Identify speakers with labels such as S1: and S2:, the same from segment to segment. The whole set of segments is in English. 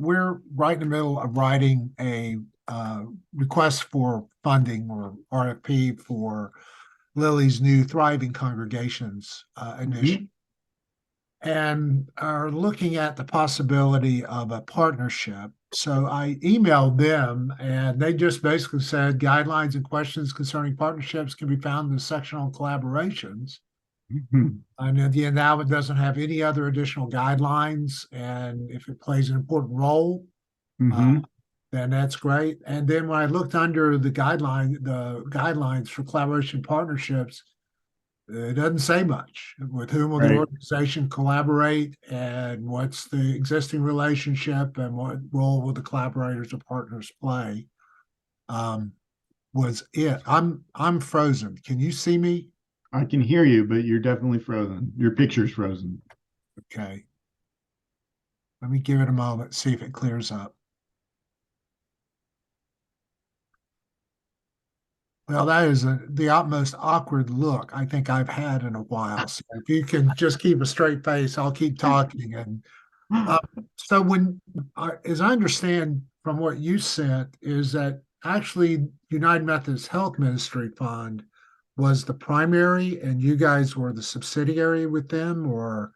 S1: we're right in the middle of writing a request for funding or RFP for Lily's new Thriving Congregations initiative,
S2: Mhm.
S1: and are looking at the possibility of a partnership. So I emailed them, and they just basically said guidelines and questions concerning partnerships can be found in the section on collaborations.
S2: Mhm.
S1: And the endowment doesn't have any other additional guidelines. And if it plays an important role, uh,
S2: Mhm.
S1: then that's great. And then when I looked under the guidelines for collaboration partnerships, it doesn't say much. With whom will the
S2: Right.
S1: organization collaborate, and what's the existing relationship, and what role will the collaborators or partners play? Um, was it? I'm frozen. Can you see me?
S2: I can hear you, but you're definitely frozen. Your picture's frozen.
S1: Okay. Let me give it a moment, see if it clears up. Well, that is the utmost awkward look I think I've had in a while. So if you can just keep a straight face, I'll keep talking. And uh, so as I understand from what you sent, is that actually United Methodist Health Ministry Fund was the primary, and you guys were the subsidiary with them, or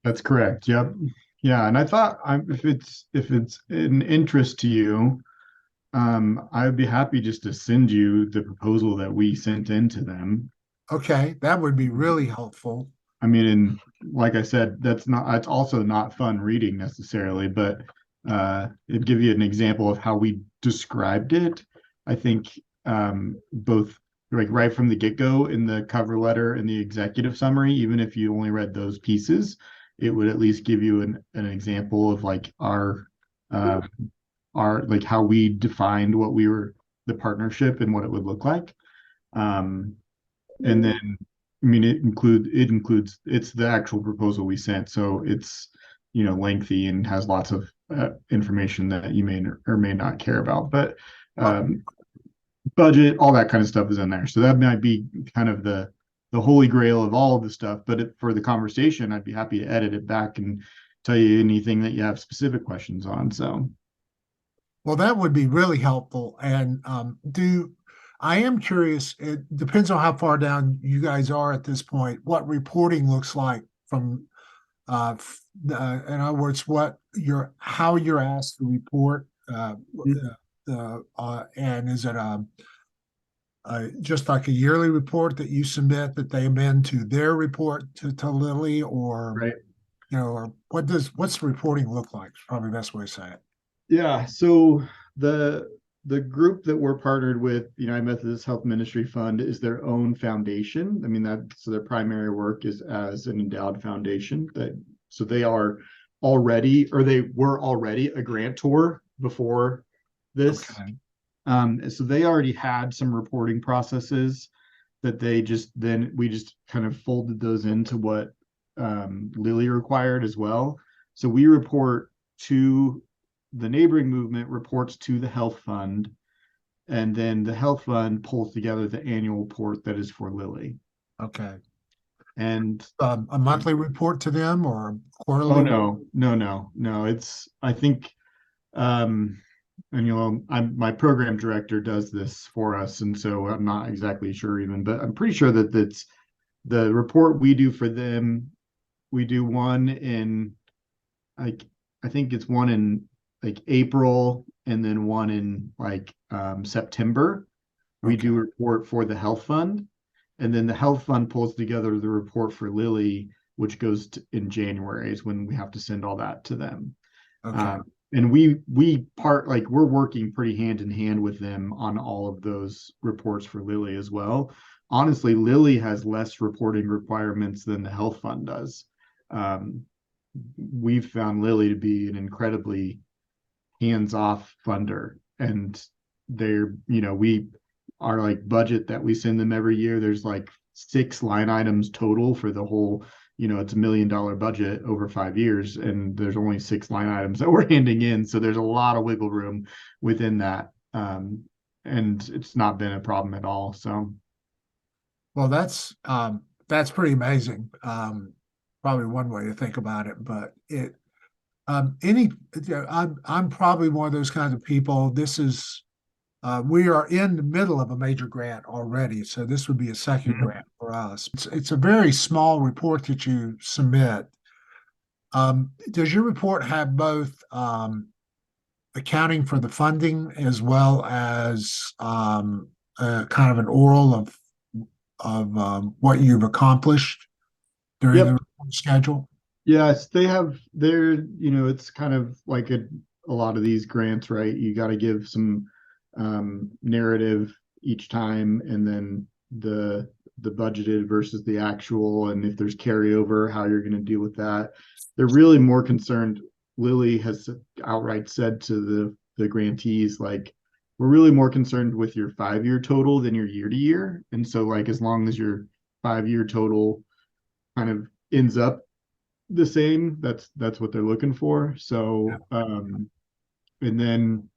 S2: That's correct. Yep. Yeah, and I thought if it's an interest to you, I'd be happy just to send you the proposal that we sent in to them.
S1: okay, that would be really helpful.
S2: I mean, and like I said, that's also not fun reading necessarily, but it'd give you an example of how we described it. I think both like right from the get-go in the cover letter and the executive summary, even if you only read those pieces, it would at least give you an example of like uh, our like how we defined what we were the partnership and what it would look like. Um, and then I mean it includes it's the actual proposal we sent, so it's lengthy and has lots of information that you may or may not care about, but
S1: Well,
S2: um, budget, all that kind of stuff is in there. So that might be kind of the holy grail of all of the stuff. But for the conversation, I'd be happy to edit it back and tell you anything that you have specific questions on. So
S1: Well, that would be really helpful. And do I am curious, it depends on how far down you guys are at this point, what reporting looks like from, in other words, how you're asked to report, and is it just like a yearly report that you submit that they amend to their report to Lilly, or,
S2: right.
S1: or what's the reporting look like? It's probably the best way to say it.
S2: Yeah. So the the group that we're partnered with, the United Methodist Health Ministry Fund, is their own foundation. I mean, so their primary work is as an endowed foundation. So they are already, or they were already a grantor before this.
S1: Okay.
S2: So they already had some reporting processes that we just kind of folded those into what Lilly required as well. So we report to the neighboring movement reports to the health fund, and then the health fund pulls together the annual report that is for Lilly.
S1: Okay.
S2: And
S1: A monthly report to them or a
S2: oh
S1: quarterly?
S2: no, no, no, no. It's I think um and my program director does this for us, and so I'm not exactly sure even, but I'm pretty sure that that's the report we do for them. We do one in like I think it's one in like April and then one in like September. We
S1: Okay.
S2: do a report for the health fund, and then the health fund pulls together the report for Lilly, which goes in January is when we have to send all that to them.
S1: Okay.
S2: Um, and we part like we're working pretty hand in hand with them on all of those reports for Lilly as well. Honestly, Lilly has less reporting requirements than the health fund does. Um, we've found Lilly to be an incredibly hands-off funder, and we our like budget that we send them every year, there's like 6 line items total for the whole, it's $1 million budget over 5 years, and there's only 6 line items that we're handing in, so there's a lot of wiggle room within that. And it's not been a problem at all. So
S1: Well, that's pretty amazing. Probably one way to think about it, but Any, I'm probably one of those kinds of people. We are in the middle of a major grant already, so this would be a second
S2: Mhm.
S1: grant for us. It's a very small report that you submit. Does your report have both accounting for the funding as well as kind of an oral of what you've accomplished during the
S2: Yep.
S1: report schedule?
S2: Yes, they have it's kind of like a lot of these grants, right? You got to give some narrative each time, and then the budgeted versus the actual, and if there's carryover, how you're going to deal with that. They're really more concerned. Lilly has outright said to the grantees, like, we're really more concerned with your 5 year total than your year to year. And so, like, as long as your 5 year total kind of ends up the same. That's what they're looking for.
S1: Yeah.
S2: So and then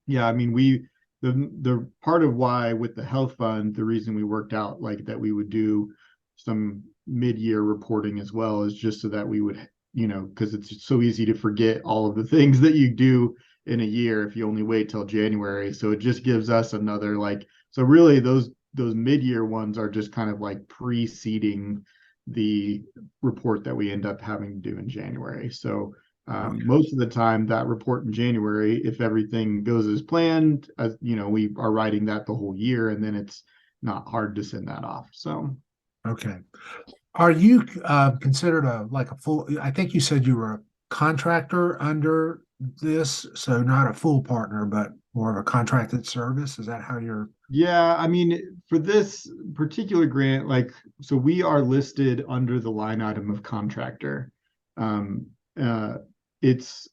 S2: yeah, I mean the part of why with the health fund, the reason we worked out like that we would do some mid-year reporting as well is just so that we would, because it's so easy to forget all of the things that you do in a year if you only wait till January. So it just gives us another like so really those mid-year ones are just kind of like preceding the report that we end up having to do in January. So
S1: Okay.
S2: most of the time, that report in January, if everything goes as planned, as we are writing that the whole year, and then it's not hard to send that off. So
S1: Okay. Are you considered like a full? I think you said you were a contractor under this, so not a full partner, but more of a contracted service. Is that how you're?
S2: yeah, I mean, for this particular grant, like, so we are listed under the line item of contractor. Um, uh, it's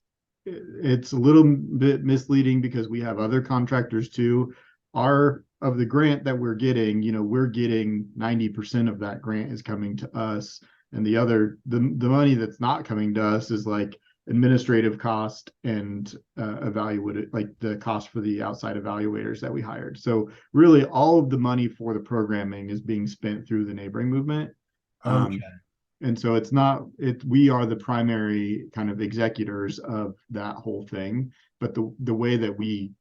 S2: it's a little bit misleading because we have other contractors too. Our of the grant that we're getting, we're getting 90% of that grant is coming to us, and the money that's not coming to us is like administrative cost and evaluate like the cost for the outside evaluators that we hired. So really all of the money for the programming is being spent through the neighboring movement. Um,
S1: Okay.
S2: and so it's not it we are the primary kind of executors of that whole thing, but the way that we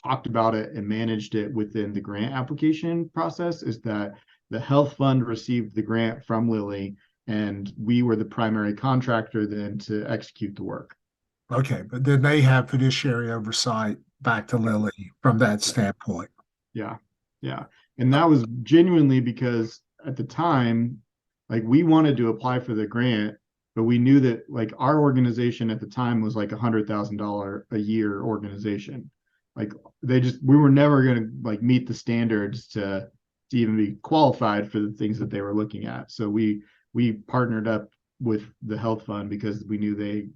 S2: talked about it and managed it within the grant application process is that the health fund received the grant from Lilly, and we were the primary contractor then to execute the work.
S1: Okay, but then they have fiduciary oversight back to Lilly from that standpoint.
S2: Yeah. Yeah. And that was genuinely because at the time, like we wanted to apply for the grant, but we knew that like our organization at the time was like $100,000 a year organization. Like we were never going to like meet the standards to even be qualified for the things that they were looking at. So we partnered up with the health fund because we knew they,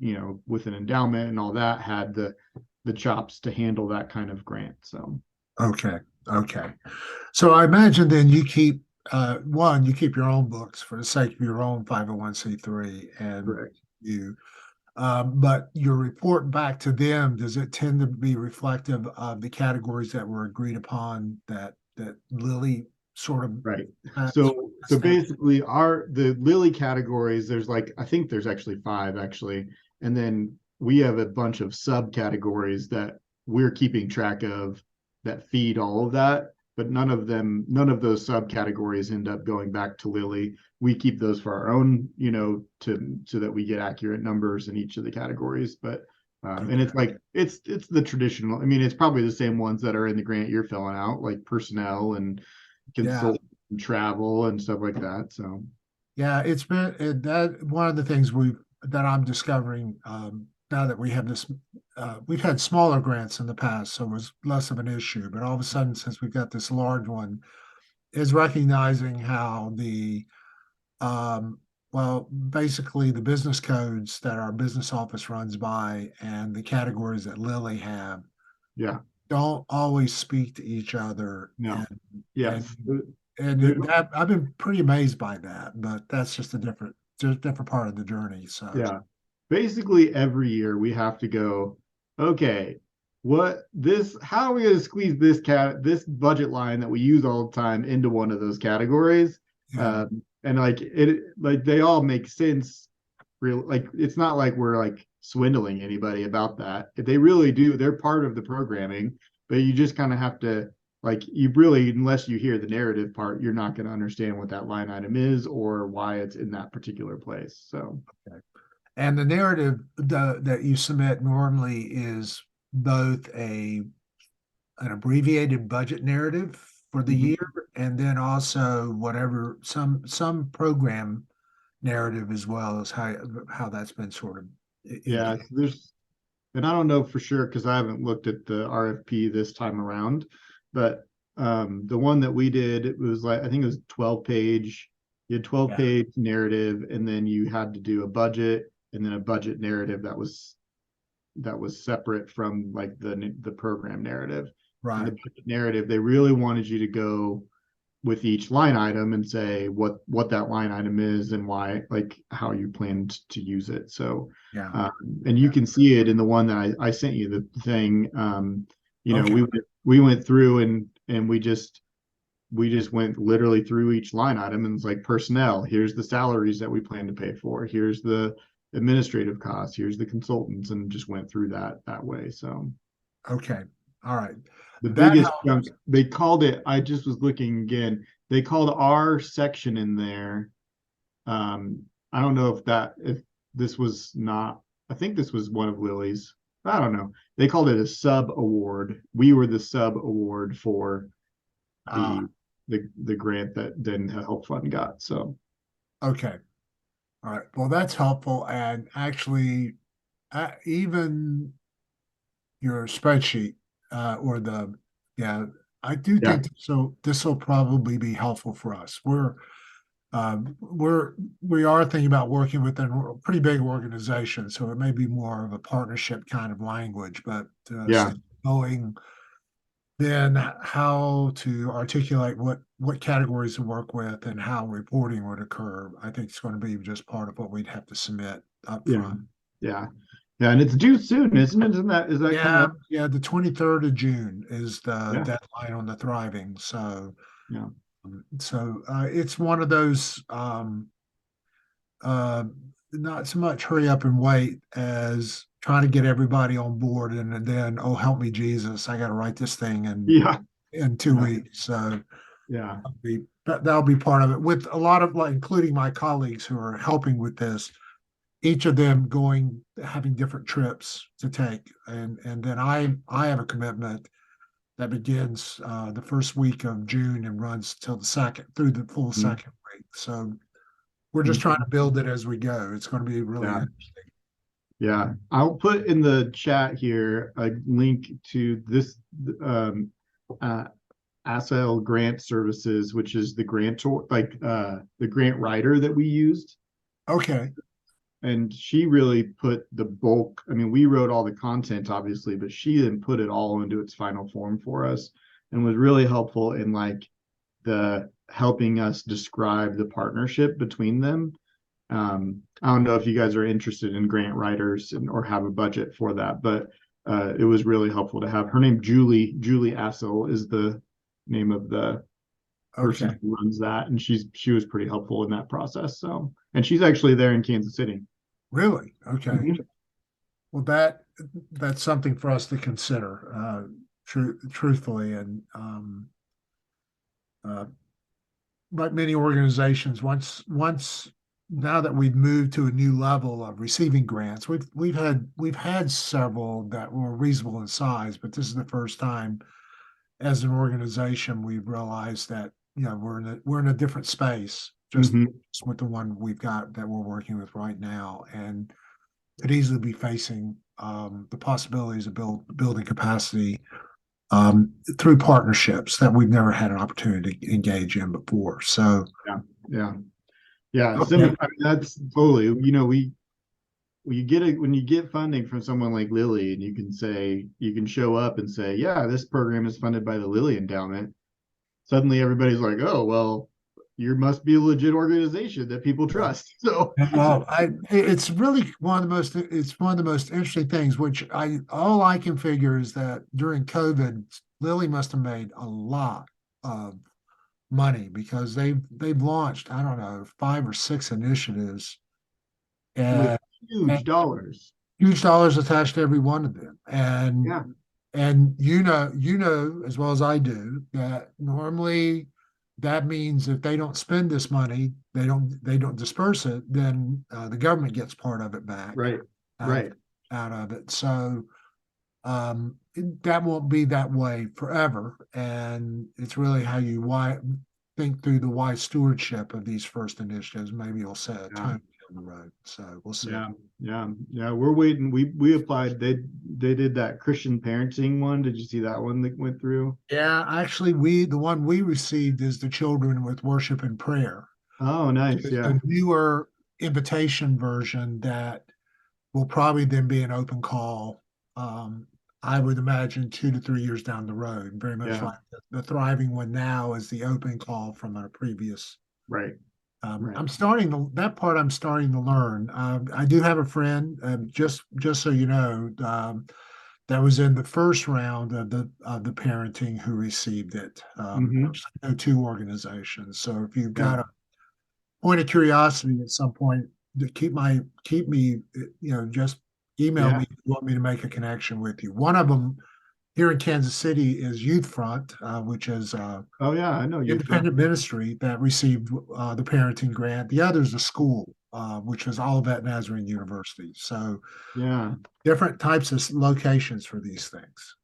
S2: with an endowment and all that had the chops to handle that kind of grant. So
S1: Okay. Okay. So I imagine then you keep you keep your own books for the sake of your own 501(c)(3), and
S2: correct.
S1: you but your report back to them, does it tend to be reflective of the categories that were agreed upon that Lilly sort of
S2: Right.
S1: has
S2: So basically the Lilly categories, there's like I think there's actually five actually. And then we have a bunch of subcategories that we're keeping track of that feed all of that, but none of those subcategories end up going back to Lilly. We keep those for our own, to so that we get accurate numbers in each of the categories. But and
S1: okay.
S2: it's like it's the traditional. I mean, it's probably the same ones that are in the grant you're filling out, like personnel and
S1: Yeah.
S2: consult and travel and stuff like that. So
S1: Yeah, it's been that one of the things that I'm discovering now that we have this. We've had smaller grants in the past, so it was less of an issue. But all of a sudden, since we've got this large one, is recognizing how um, basically the business codes that our business office runs by and the categories that Lilly have
S2: yeah,
S1: don't always speak to each other,
S2: no,
S1: and
S2: yes,
S1: that I've been pretty amazed by that, but that's just a different part of the journey. So
S2: yeah. Basically, every year we have to go, okay, how are we going to squeeze this budget line that we use all the time into one of those categories?
S1: yeah,
S2: And like they all make sense. Real, like it's not like we're like swindling anybody about that. If they really do, they're part of the programming, but you just kind of have to, like, you really, unless you hear the narrative part, you're not going to understand what that line item is or why it's in that particular place. So
S1: Okay. And the narrative that you submit normally is both an abbreviated budget narrative for the
S2: mhm.
S1: year, and then also whatever some program narrative as well as how that's been sort of
S2: Yeah,
S1: engaged.
S2: there's, and I don't know for sure because I haven't looked at the RFP this time around, but the one that we did, it was like, I think it was 12 page, you had 12
S1: Yeah,
S2: page narrative, and then you had to do a budget and then a budget narrative that was separate from like the program narrative. And the
S1: right.
S2: budget narrative, they really wanted you to go with each line item and say what that line item is and why, like how you planned to use it. So,
S1: Yeah,
S2: um, and you
S1: yeah.
S2: can see it in the one that I sent you the thing. You know,
S1: Okay,
S2: we went through and we just went literally through each line item and it's like personnel. Here's the salaries that we plan to pay for. Here's the administrative costs. Here's the consultants, and just went through that way. So
S1: okay. All right.
S2: the
S1: That
S2: biggest chunk,
S1: helps.
S2: they called it, I just was looking again, they called our section in there. I don't know if this was not, I think this was one of Lily's. I don't know. They called it a sub award. We were the sub award for
S1: Ah,
S2: the the grant that then Help Fund got. So
S1: okay. All right. Well, that's helpful. And actually, even your spreadsheet or yeah, I do
S2: yeah,
S1: think this will probably be helpful for us. We are thinking about working within a pretty big organization, so it may be more of a partnership kind of language, but
S2: yeah,
S1: still knowing then how to articulate what categories to work with and how reporting would occur. I think it's going to be just part of what we'd have to submit up
S2: yeah,
S1: front.
S2: yeah, yeah. And it's due soon, isn't it? Isn't that, is that coming
S1: Yeah,
S2: up?
S1: yeah, the 23rd of June is the
S2: Yeah,
S1: deadline on the thriving. So,
S2: yeah,
S1: it's one of those uh, not so much hurry up and wait as trying to get everybody on board, and then oh help me Jesus, I got to write this thing
S2: yeah,
S1: in two
S2: yeah,
S1: weeks. So
S2: yeah,
S1: that'll be part of it with a lot of like including my colleagues who are helping with this. Each of them going having different trips to take, and then I have a commitment that begins the first week of June and runs till the second through the full
S2: mhm,
S1: second week. So we're just trying
S2: mhm,
S1: to build it as we go. It's going to be really
S2: yeah.
S1: interesting.
S2: Yeah, I'll put in the chat here a link to this um, uh, ASL Grant Services, which is the grantor, like the grant writer that we used.
S1: Okay.
S2: And she really put the bulk. I mean, we wrote all the content, obviously, but she then put it all into its final form for us and was really helpful in like the helping us describe the partnership between them. I don't know if you guys are interested in grant writers or have a budget for that, but it was really helpful to have her name. Julie Assel is the name of the person
S1: Okay.
S2: who runs that, and she was pretty helpful in that process. So, and she's actually there in Kansas City.
S1: Really? Okay.
S2: Mhm.
S1: Well, that's something for us to consider, truthfully, and uh, like many organizations, once now that we've moved to a new level of receiving grants, we've had several that were reasonable in size, but this is the first time as an organization we've realized that we're in a different space
S2: Mhm.
S1: just with the one we've got that we're working with right now, and could easily be facing the possibilities of building capacity through partnerships that we've never had an opportunity to engage in before. So,
S2: Yeah, yeah, yeah.
S1: okay,
S2: I mean, that's totally. You know, when you get funding from someone like Lilly, and you can show up and say, yeah, this program is funded by the Lilly Endowment. Suddenly, everybody's like, oh, well, you must be a legit organization that people
S1: yeah.
S2: trust. So,
S1: Well, it's really it's one of the most interesting things, which all I can figure is that during COVID, Lilly must have made a lot of money because they've launched, I don't know, 5 or 6 initiatives,
S2: with
S1: and, and
S2: huge dollars.
S1: huge dollars attached to every one of them.
S2: Yeah,
S1: And you know as well as I do that normally that means if they don't spend this money, they don't disperse it, then the government gets part of it back
S2: right,
S1: out of
S2: right.
S1: out of it. So that won't be that way forever, and it's really how you think through the wise stewardship of these first initiatives. Maybe you'll set a
S2: Yeah,
S1: tone down the road. So we'll see.
S2: yeah, yeah, yeah. We're waiting. We applied. They did that Christian parenting one. Did you see that one that went through?
S1: Yeah, actually, the one we received is the children with worship and prayer.
S2: Oh, nice.
S1: It's a
S2: Yeah,
S1: newer invitation version that will probably then be an open call. Um, I would imagine 2 to 3 years down the road, very much
S2: yeah.
S1: like the thriving one now is the open call from our previous.
S2: Right, right.
S1: That part. I'm starting to learn. I do have a friend, just so you know, that was in the first round of the parenting who received it.
S2: Mm-hmm.
S1: There's no two organizations. So if you've
S2: Yeah,
S1: got a point of curiosity at some point, to keep me, just email
S2: yeah.
S1: me if you want me to make a connection with you. One of them here in Kansas City is Youth Front, which is
S2: Oh, yeah. I know Youth Front.
S1: independent ministry that received the parenting grant. The other is a school, which is Olivet Nazarene University. So
S2: Yeah,
S1: different types of locations for these things.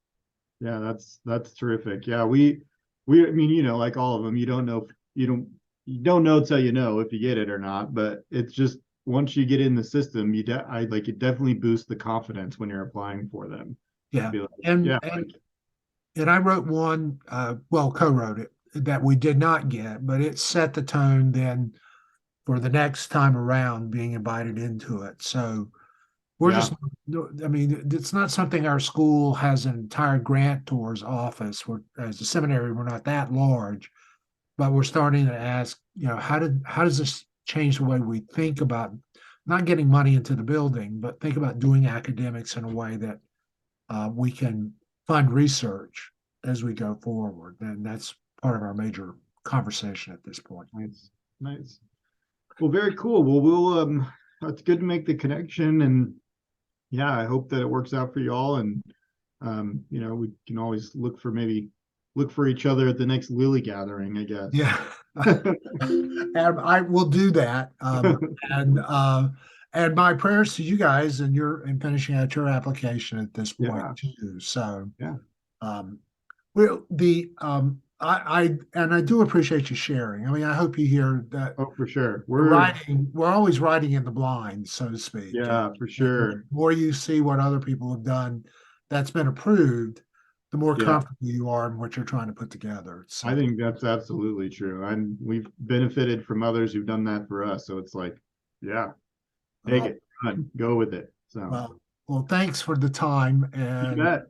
S2: yeah. That's terrific. Yeah, we. I mean, like all of them, you don't know till you know if you get it or not. But it's just once you get in the system, I like it definitely boosts the confidence when you're applying for them.
S1: Yeah,
S2: Be like,
S1: and
S2: yeah,
S1: and and I wrote one, well, co-wrote it that we did not get, but it set the tone then for the next time around being invited into it. So we're
S2: yeah,
S1: just, I mean, it's not something our school has an entire grant towards office. As a seminary, we're not that large, but we're starting to ask, how does this change the way we think about not getting money into the building, but think about doing academics in a way that we can fund research as we go forward. And that's part of our major conversation at this point.
S2: nice, nice. Well, very cool. Well, we'll. It's good to make the connection, and yeah, I hope that it works out for you all. And we can always look for each other at the next Lilly gathering, I guess.
S1: Yeah, and I will do that. And my prayers to you guys and finishing out your application at this point
S2: Yeah,
S1: too. So,
S2: yeah.
S1: um, well, I do appreciate you sharing. I mean, I hope you hear that
S2: Oh, for sure.
S1: we're always writing in the blind, so to speak.
S2: Yeah, for
S1: And the
S2: sure.
S1: more you see what other people have done that's been approved, the more
S2: Yeah,
S1: comfortable you are in what you're trying to put together.
S2: I
S1: So,
S2: think that's absolutely true. And we've benefited from others who've done that for us. So it's like, yeah, take
S1: uh,
S2: it, run, go with it. So
S1: well, thanks for the time
S2: you
S1: and
S2: bet.